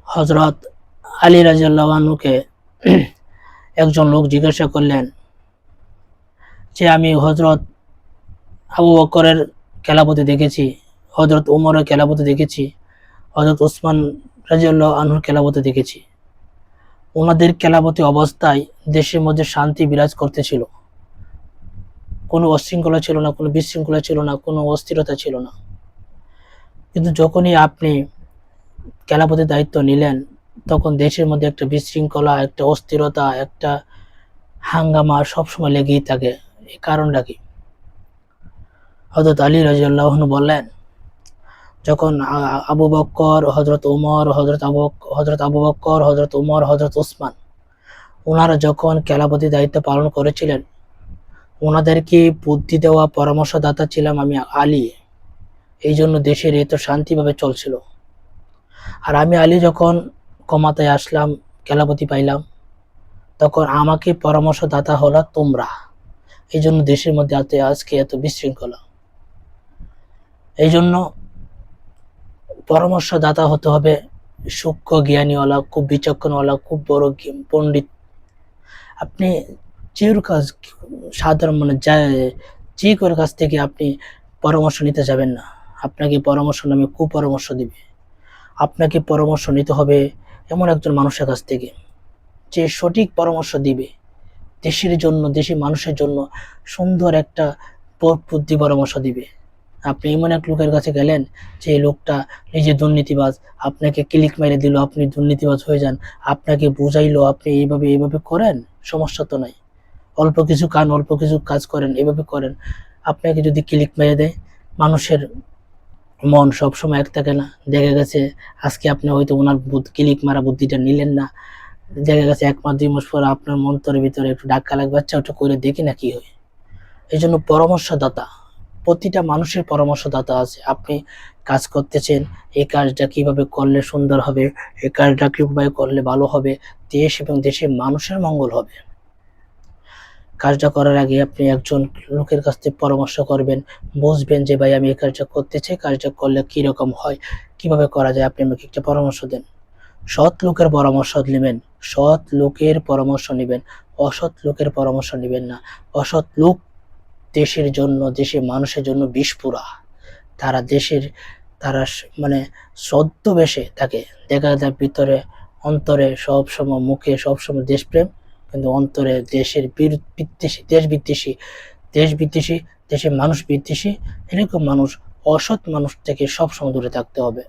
হযরত আলী রাদিয়াল্লাহু আনহুকে একজন লোক জিজ্ঞাসা করলেন যে, আমি হযরত আবু বকরের খেলাফতে দেখেছি, হযরত উমরের খেলাফতে দেখেছি, হযরত ওসমান রাদিয়াল্লাহু আনহুর খেলাফতে দেখেছি। ওনাদের খেলাফতি অবস্থায় দেশের মধ্যে শান্তি বিরাজ করতেছিল। কোনো অশৃঙ্খলা ছিল না, কোনো বিশৃঙ্খলা ছিল না, কোনো অস্থিরতা ছিল না। কিন্তু যখনই আপনি খেলাফতের দায়িত্ব নিলেন, তখন দেশের মধ্যে একটা বিশৃঙ্খলা, একটা অস্থিরতা, একটা হাঙ্গামা সবসময় লেগেই থাকে। এই কারণটা কি? হযরত আলী রাদিয়াল্লাহু আনহু বললেন, যখন আবু বকর, হযরত উমর, হযরত আবু বকর, হযরত উমর, হযরত ওসমান ওনারা যখন খেলাফতি দায়িত্ব পালন করেছিলেন, ওনাদেরকে বুদ্ধি দেওয়া পরামর্শদাতা ছিলাম আমি আলী। এই জন্য দেশের এত শান্তিভাবে চলছিল। আর আমি আলী যখন ক্ষমতায় আসলাম, খেলাফতি পাইলাম, তখন আমাকে পরামর্শদাতা হলো তোমরা। এই জন্য দেশের মধ্যে আজকে এত বিশৃঙ্খলা। এই জন্য পরামর্শদাতা হতে হবে সূক্ষ্ম জ্ঞানীওয়ালা, খুব বিচক্ষণওয়ালা, খুব বড় পণ্ডিত। আপনি সাধারণ যে কারোর কাছ থেকে আপনি পরামর্শ নিতে যাবেন না। আপনাকে পরামর্শ নামে কুপরামর্শ দিবে। আপনাকে পরামর্শ নিতে হবে এমন একজন মানুষের কাছ থেকে, যে সঠিক পরামর্শ দিবে, দেশের জন্য, দেশের মানুষের জন্য সুন্দর একটা বুদ্ধি পরামর্শ দিবে। আপনি এমন এক লোকের কাছে গেলেন যে লোকটা নিজে দুর্নীতিবাজ, আপনাকে ক্লিক মেরে দিল, আপনি দুর্নীতিবাজ হয়ে যান, আপনাকে বুঝাইলো আপনি এইভাবে করেন, সমস্যা তো নাই, অল্প কিছু কাজ করেন, এভাবে করেন। আপনাকে যদি ক্লিক মেরে দেয়, মানুষের মন সবসময় এক থাকে না। দেখা গেছে আজকে আপনি হয়তো ওনার ক্লিক মারা বুদ্ধিটা নিলেন না, দেখা গেছে 1 মাস 2 মাস পর আপনার মন্তরের ভিতরে একটু ধাক্কা লাগবে, আচ্ছা ওটা করে দেখি না কি হয়। এই জন্য পরামর্শদাতা, প্রতিটা মানুষের পরামর্শদাতা আছে। আপনি কাজ করতেছেন, এই কাজটা কিভাবে করলে সুন্দর হবে, এই কাজটা কিভাবে করলে ভালো হবে, দেশ এবং দেশের মানুষের মঙ্গল হবে। কাজটা করার আগে আপনি একজন লোকের কাছ থেকে পরামর্শ করবেন, বুঝবেন যে ভাই আমি এই কাজটা করতে চাই, কাজটা করলে কিরকম হয়, কিভাবে করা যায়, আপনি আমাকে একটা পরামর্শ দেন। সৎ লোকের পরামর্শ নেবেন, সৎ লোকের পরামর্শ নেবেন, অসৎ লোকের পরামর্শ নেবেন না। অসৎ লোক দেশের জন্য, দেশের মানুষের জন্য বিষপুরা। তারা মানে ছদ্মবেশে থাকে, দেখা যায় ভিতরে অন্তরে সবসময়, মুখে সবসময় দেশপ্রেম, কিন্তু অন্তরে দেশের বিদ্বেষী, দেশ বিদ্বেষী, দেশের মানুষ বিদ্বেষী। এরকম মানুষ, অসৎ মানুষ থেকে সবসময় দূরে থাকতে হবে।